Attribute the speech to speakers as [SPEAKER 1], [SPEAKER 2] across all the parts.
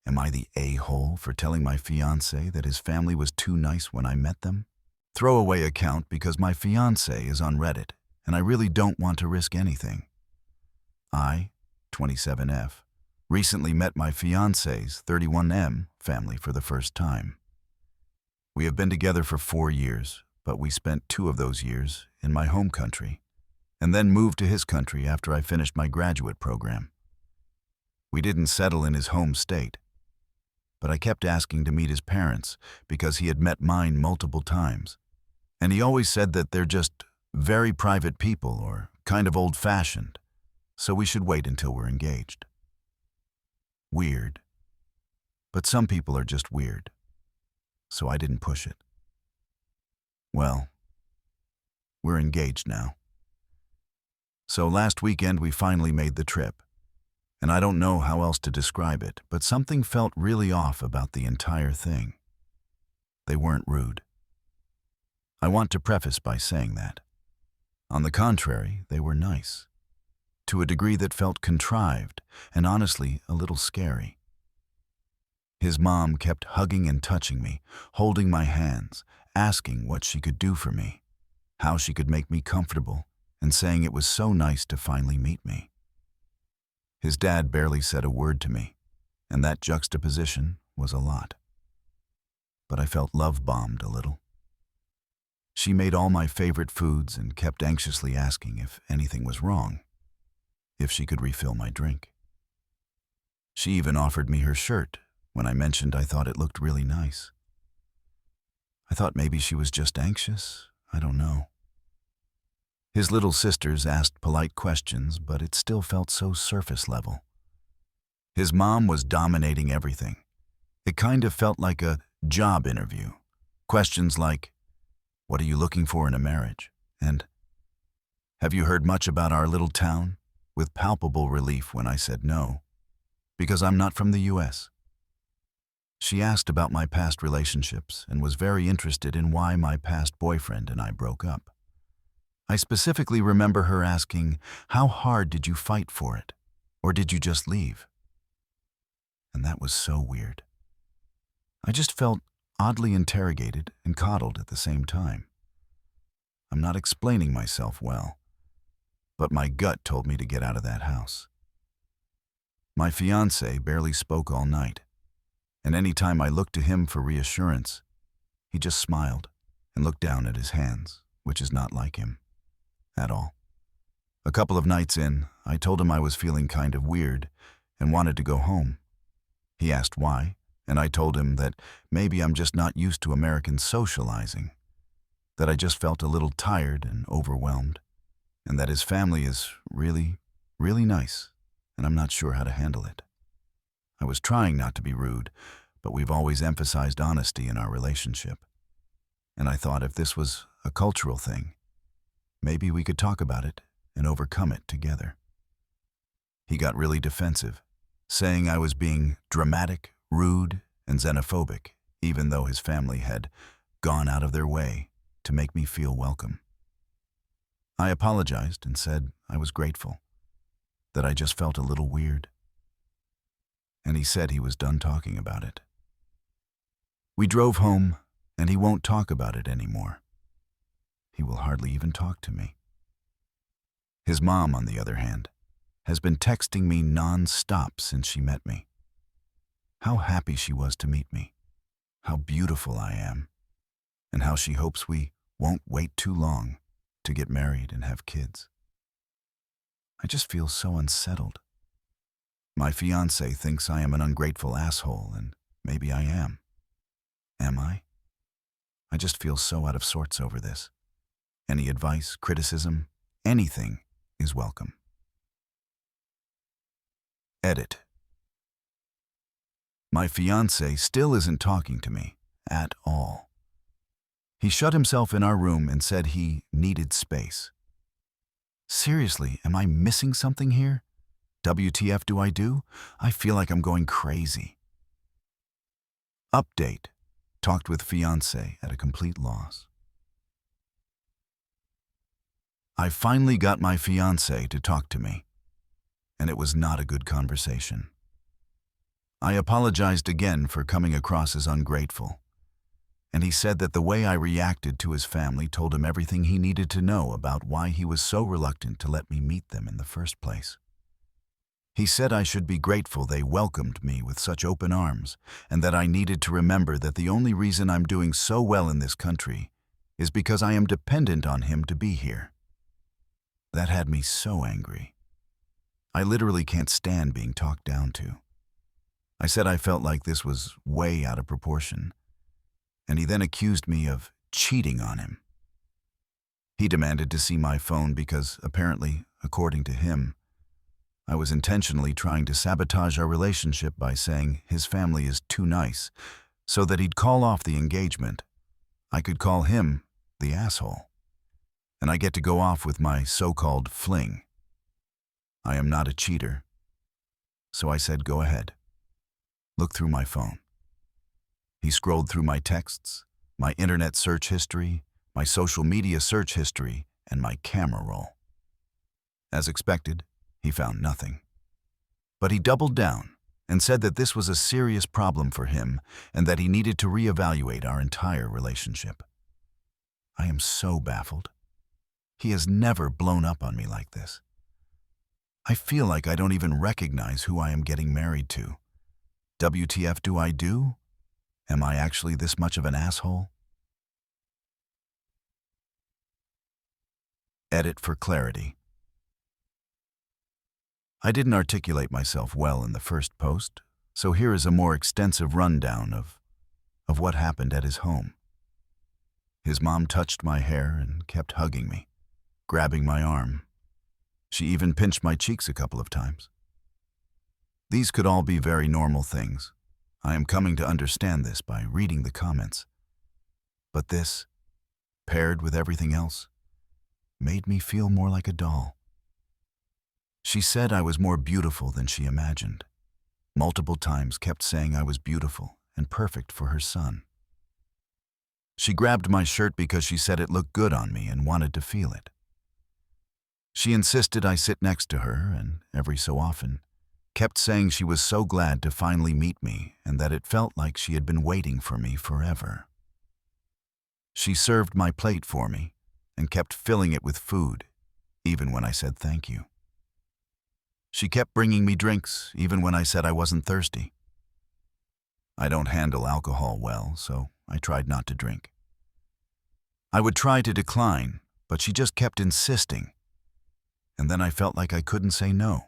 [SPEAKER 1] Am I the a-hole for telling my fiancé that his family was too nice when I met them? Throwaway account because my fiancé is on Reddit, and I really don't want to risk anything. I, 27F, recently met my fiancé's 31M family for the first time. We have been together for 4 years, but we spent 2 of those years in my home country, and then moved to his country after I finished my graduate program. We didn't settle in his home state, but I kept asking to meet his parents because he had met mine multiple times, and he always said that they're just very private people or kind of old-fashioned, so we should wait until we're engaged. Weird. But some people are just weird, so I didn't push it. Well, we're engaged now. So last weekend we finally made the trip, and I don't know how else to describe it, but something felt really off about the entire thing. They weren't rude. I want to preface by saying that. On the contrary, they were nice, to a degree that felt contrived and honestly a little scary. His mom kept hugging and touching me, holding my hands, asking what she could do for me, how she could make me comfortable, and saying it was so nice to finally meet me. His dad barely said a word to me, and that juxtaposition was a lot. But I felt love-bombed a little. She made all my favorite foods and kept anxiously asking if anything was wrong, if she could refill my drink. She even offered me her shirt when I mentioned I thought it looked really nice. I thought maybe she was just anxious. I don't know. His little sisters asked polite questions, but it still felt so surface level. His mom was dominating everything. It kind of felt like a job interview. Questions like, "What are you looking for in a marriage?" and "Have you heard much about our little town?" with palpable relief when I said no, because I'm not from the US. She asked about my past relationships and was very interested in why my past boyfriend and I broke up. I specifically remember her asking, "How hard did you fight for it? Or did you just leave?" And that was so weird. I just felt oddly interrogated and coddled at the same time. I'm not explaining myself well, but my gut told me to get out of that house. My fiancé barely spoke all night, and any time I looked to him for reassurance, he just smiled and looked down at his hands, which is not like him at all. A couple of nights in, I told him I was feeling kind of weird and wanted to go home. He asked why, and I told him that maybe I'm just not used to American socializing, that I just felt a little tired and overwhelmed, and that his family is really, really nice, and I'm not sure how to handle it. I was trying not to be rude, but we've always emphasized honesty in our relationship, and I thought if this was a cultural thing, maybe we could talk about it and overcome it together. He got really defensive, saying I was being dramatic, rude, and xenophobic, even though his family had gone out of their way to make me feel welcome. I apologized and said I was grateful, that I just felt a little weird. And he said he was done talking about it. We drove home, and he won't talk about it anymore. He will hardly even talk to me. His mom, on the other hand, has been texting me non-stop since she met me. How happy she was to meet me, how beautiful I am, and how she hopes we won't wait too long to get married and have kids. I just feel so unsettled. My fiancé thinks I am an ungrateful asshole, and maybe I am. Am I? I just feel so out of sorts over this. Any advice, criticism, anything is welcome. Edit. My fiancé still isn't talking to me at all. He shut himself in our room and said he needed space. Seriously, am I missing something here? WTF do I do? I feel like I'm going crazy. Update. Talked with fiancé at a complete loss. I finally got my fiancé to talk to me, and it was not a good conversation. I apologized again for coming across as ungrateful, and he said that the way I reacted to his family told him everything he needed to know about why he was so reluctant to let me meet them in the first place. He said I should be grateful they welcomed me with such open arms, and that I needed to remember that the only reason I'm doing so well in this country is because I am dependent on him to be here. That had me so angry. I literally can't stand being talked down to. I said I felt like this was way out of proportion, and he then accused me of cheating on him. He demanded to see my phone because, apparently, according to him, I was intentionally trying to sabotage our relationship by saying his family is too nice, so that he'd call off the engagement. I could call him the asshole, and I get to go off with my so-called fling. I am not a cheater, so I said go ahead. Look through my phone. He scrolled through my texts, my internet search history, my social media search history, and my camera roll. As expected, he found nothing. But he doubled down and said that this was a serious problem for him and that he needed to reevaluate our entire relationship. I am so baffled. He has never blown up on me like this. I feel like I don't even recognize who I am getting married to. WTF do I do? Am I actually this much of an asshole? Edit for clarity. I didn't articulate myself well in the first post, so here is a more extensive rundown of what happened at his home. His mom touched my hair and kept hugging me, grabbing my arm. She even pinched my cheeks a couple of times. These could all be very normal things. I am coming to understand this by reading the comments. But this, paired with everything else, made me feel more like a doll. She said I was more beautiful than she imagined. Multiple times kept saying I was beautiful and perfect for her son. She grabbed my shirt because she said it looked good on me and wanted to feel it. She insisted I sit next to her and, every so often, kept saying she was so glad to finally meet me and that it felt like she had been waiting for me forever. She served my plate for me and kept filling it with food, even when I said thank you. She kept bringing me drinks, even when I said I wasn't thirsty. I don't handle alcohol well, so I tried not to drink. I would try to decline, but she just kept insisting, and then I felt like I couldn't say no.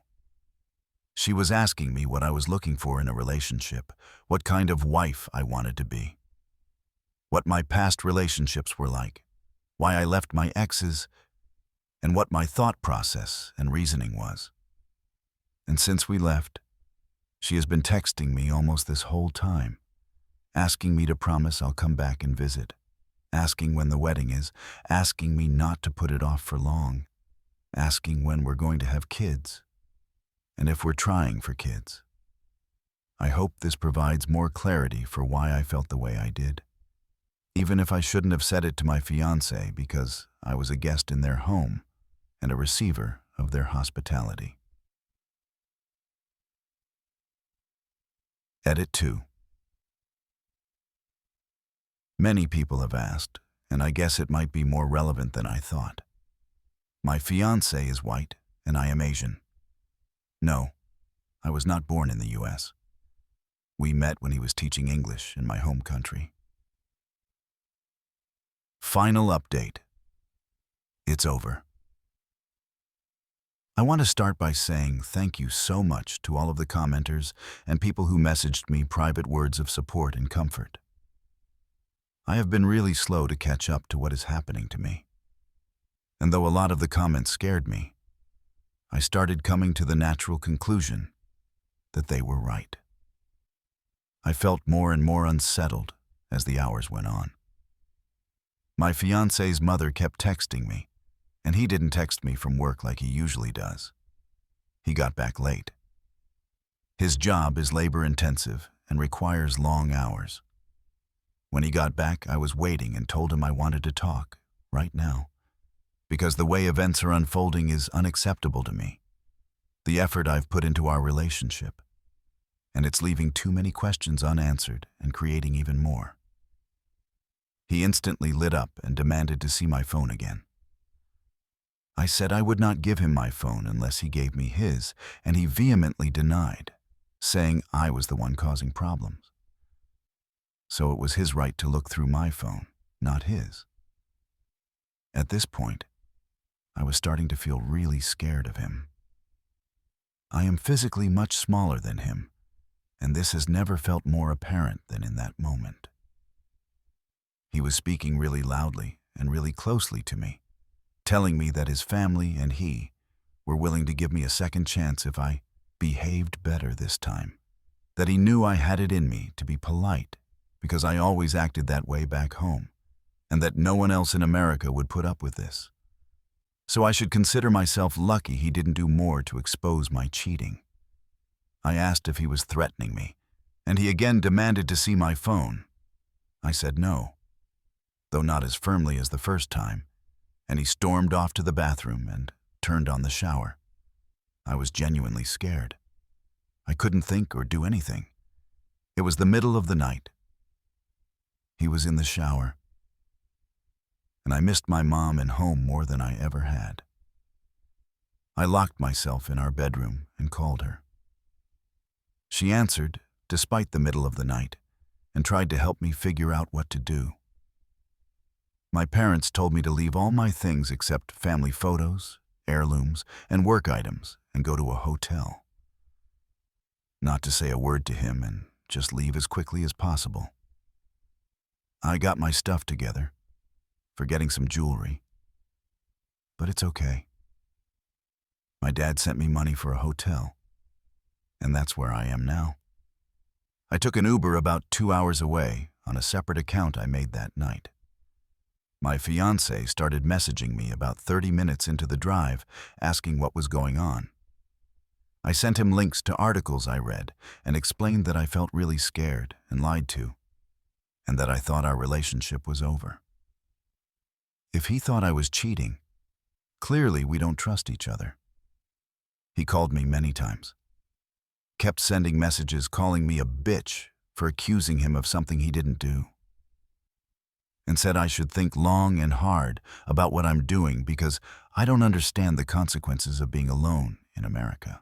[SPEAKER 1] She was asking me what I was looking for in a relationship, what kind of wife I wanted to be, what my past relationships were like, why I left my exes, and what my thought process and reasoning was. And since we left, she has been texting me almost this whole time, asking me to promise I'll come back and visit, asking when the wedding is, asking me not to put it off for long, asking when we're going to have kids, and if we're trying for kids. I hope this provides more clarity for why I felt the way I did, even if I shouldn't have said it to my fiancé because I was a guest in their home and a receiver of their hospitality. Edit 2. Many people have asked, and I guess it might be more relevant than I thought. My fiancé is white, and I am Asian. No, I was not born in the U.S. We met when he was teaching English in my home country. Final update. It's over. I want to start by saying thank you so much to all of the commenters and people who messaged me private words of support and comfort. I have been really slow to catch up to what is happening to me. And though a lot of the comments scared me, I started coming to the natural conclusion that they were right. I felt more and more unsettled as the hours went on. My fiancé's mother kept texting me, and he didn't text me from work like he usually does. He got back late. His job is labor-intensive and requires long hours. When he got back, I was waiting and told him I wanted to talk, right now, because the way events are unfolding is unacceptable to me. The effort I've put into our relationship. and it's leaving too many questions unanswered and creating even more. He instantly lit up and demanded to see my phone again. I said I would not give him my phone unless he gave me his, and he vehemently denied, saying I was the one causing problems. So it was his right to look through my phone, not his. At this point, I was starting to feel really scared of him. I am physically much smaller than him, and this has never felt more apparent than in that moment. He was speaking really loudly and really closely to me, telling me that his family and he were willing to give me a second chance if I behaved better this time, that he knew I had it in me to be polite because I always acted that way back home, and that no one else in America would put up with this. So I should consider myself lucky he didn't do more to expose my cheating. I asked if he was threatening me, and he again demanded to see my phone. I said no, though not as firmly as the first time, and he stormed off to the bathroom and turned on the shower. I was genuinely scared. I couldn't think or do anything. It was the middle of the night. He was in the shower, and I missed my mom and home more than I ever had. I locked myself in our bedroom and called her. She answered, despite the middle of the night, and tried to help me figure out what to do. My parents told me to leave all my things except family photos, heirlooms, and work items and go to a hotel. Not to say a word to him and just leave as quickly as possible. I got my stuff together, forgetting some jewelry. But it's okay. My dad sent me money for a hotel, and that's where I am now. I took an Uber about 2 hours away on a separate account I made that night. My fiancé started messaging me about 30 minutes into the drive, asking what was going on. I sent him links to articles I read and explained that I felt really scared and lied to, and that I thought our relationship was over. If he thought I was cheating, clearly we don't trust each other. He called me many times, kept sending messages calling me a bitch for accusing him of something he didn't do, and said I should think long and hard about what I'm doing because I don't understand the consequences of being alone in America.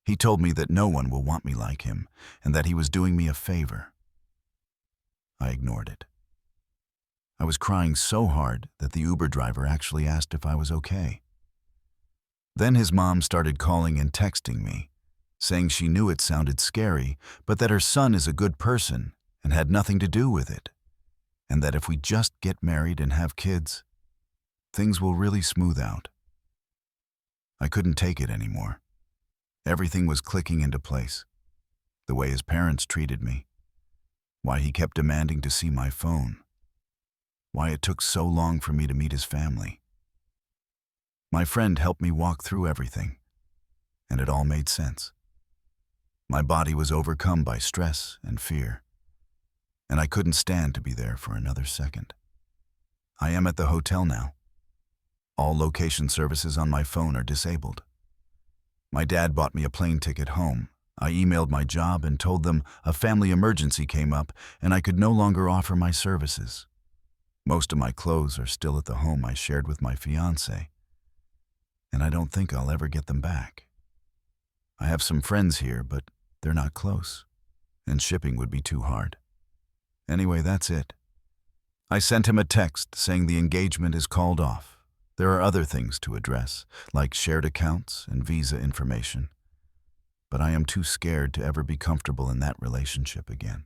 [SPEAKER 1] He told me that no one will want me like him and that he was doing me a favor. I ignored it. I was crying so hard that the Uber driver actually asked if I was okay. Then his mom started calling and texting me, saying she knew it sounded scary, but that her son is a good person and had nothing to do with it, and that if we just get married and have kids, things will really smooth out. I couldn't take it anymore. Everything was clicking into place. The way his parents treated me, why he kept demanding to see my phone, why it took so long for me to meet his family. My friend helped me walk through everything, and it all made sense. My body was overcome by stress and fear, and I couldn't stand to be there for another second. I am at the hotel now. All location services on my phone are disabled. My dad bought me a plane ticket home. I emailed my job and told them a family emergency came up and I could no longer offer my services. Most of my clothes are still at the home I shared with my fiancé, and I don't think I'll ever get them back. I have some friends here, but they're not close, and shipping would be too hard. Anyway, that's it. I sent him a text saying the engagement is called off. There are other things to address, like shared accounts and visa information, but I am too scared to ever be comfortable in that relationship again.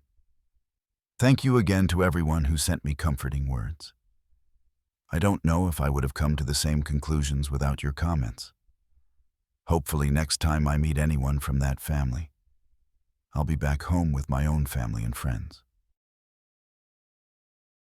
[SPEAKER 1] Thank you again to everyone who sent me comforting words. I don't know if I would have come to the same conclusions without your comments. Hopefully next time I meet anyone from that family, I'll be back home with my own family and friends.